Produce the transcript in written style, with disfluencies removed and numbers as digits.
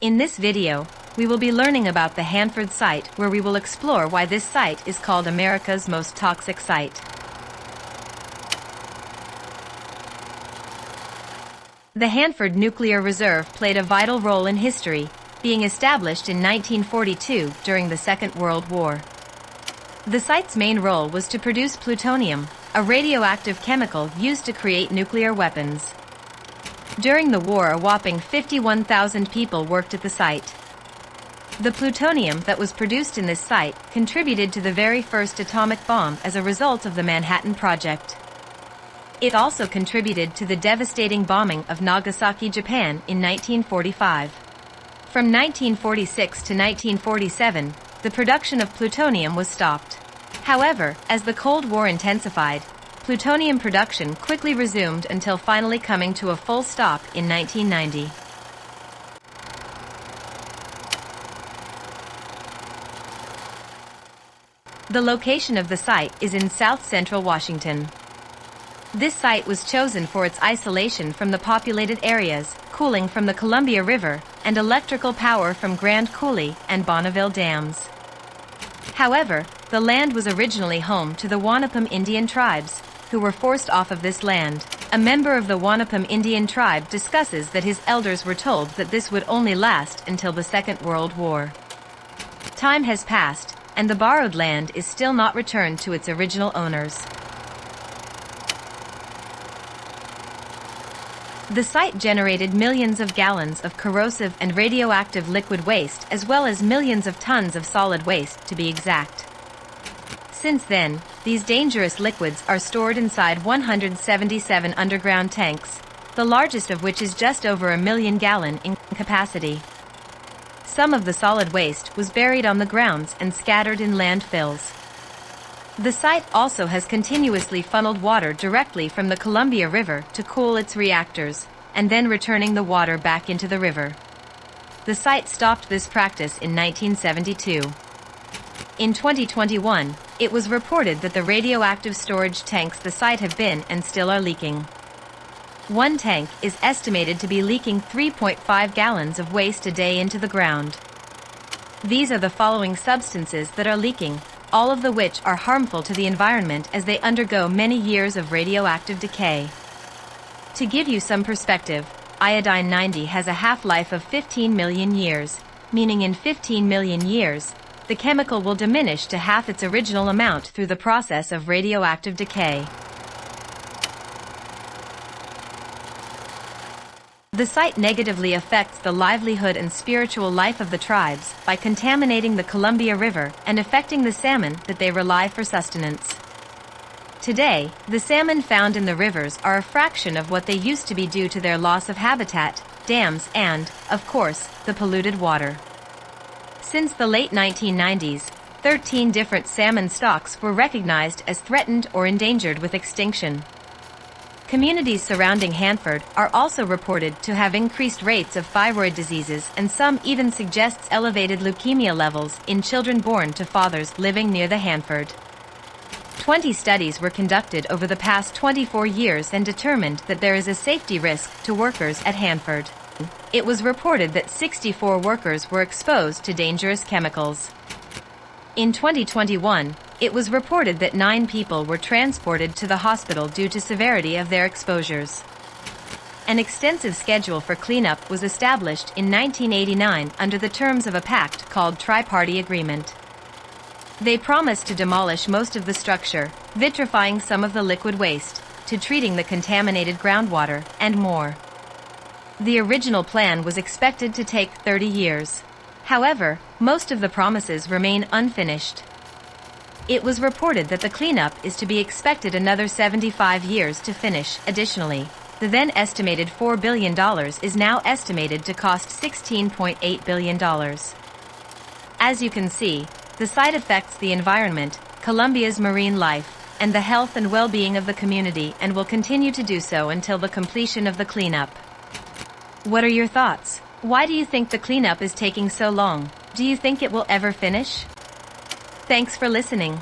In this video, we will be learning about the Hanford site, where we will explore why this site is called America's most toxic site. The Hanford Nuclear Reserve played a vital role in history, being established in 1942 during the Second World War. The site's main role was to produce plutonium, a radioactive chemical used to create nuclear weapons. During the war, a whopping 51,000 people worked at the site. The plutonium that was produced in this site contributed to the very first atomic bomb as a result of the Manhattan Project. It also contributed to the devastating bombing of Nagasaki, Japan in 1945. From 1946 to 1947, the production of plutonium was stopped. However, as the Cold War intensified, plutonium production quickly resumed until finally coming to a full stop in 1990. The location of the site is in south-central Washington. This site was chosen for its isolation from the populated areas, cooling from the Columbia River, and electrical power from Grand Coulee and Bonneville dams. However, the land was originally home to the Wanapum Indian tribes, who were forced off of this land. A member of the Wanapum Indian tribe discusses that his elders were told that this would only last until the Second World War. Time has passed, and the borrowed land is still not returned to its original owners. The site generated millions of gallons of corrosive and radioactive liquid waste, as well as millions of tons of solid waste, to be exact. Since then, these dangerous liquids are stored inside 177 underground tanks, the largest of which is just over 1 million gallon in capacity. Some of the solid waste was buried on the grounds and scattered in landfills. The site also has continuously funneled water directly from the Columbia River to cool its reactors, and then returning the water back into the river. The site stopped this practice in 1972. In 2021, it was reported that the radioactive storage tanks the site have been and still are leaking. One tank is estimated to be leaking 3.5 gallons of waste a day into the ground. These are the following substances that are leaking, all of which are harmful to the environment as they undergo many years of radioactive decay. To give you some perspective, iodine-90 has a half-life of 15 million years, meaning in 15 million years, the chemical will diminish to half its original amount through the process of radioactive decay. The site negatively affects the livelihood and spiritual life of the tribes by contaminating the Columbia River and affecting the salmon that they rely for sustenance. Today, the salmon found in the rivers are a fraction of what they used to be due to their loss of habitat, dams, and, of course, the polluted water. Since the late 1990s, 13 different salmon stocks were recognized as threatened or endangered with extinction. Communities surrounding Hanford are also reported to have increased rates of thyroid diseases, and some even suggests elevated leukemia levels in children born to fathers living near the Hanford. 20 studies were conducted over the past 24 years and determined that there is a safety risk to workers at Hanford. It was reported that 64 workers were exposed to dangerous chemicals. In 2021, it was reported that 9 people were transported to the hospital due to severity of their exposures. An extensive schedule for cleanup was established in 1989 under the terms of a pact called Tri-Party Agreement. They promised to demolish most of the structure, vitrifying some of the liquid waste, to treating the contaminated groundwater, and more. The original plan was expected to take 30 years. However, most of the promises remain unfinished. It was reported that the cleanup is to be expected another 75 years to finish. Additionally, the then estimated $4 billion is now estimated to cost $16.8 billion. As you can see, the site affects the environment, Columbia's marine life, and the health and well-being of the community, and will continue to do so until the completion of the cleanup. What are your thoughts? Why do you think the cleanup is taking so long? Do you think it will ever finish? Thanks for listening.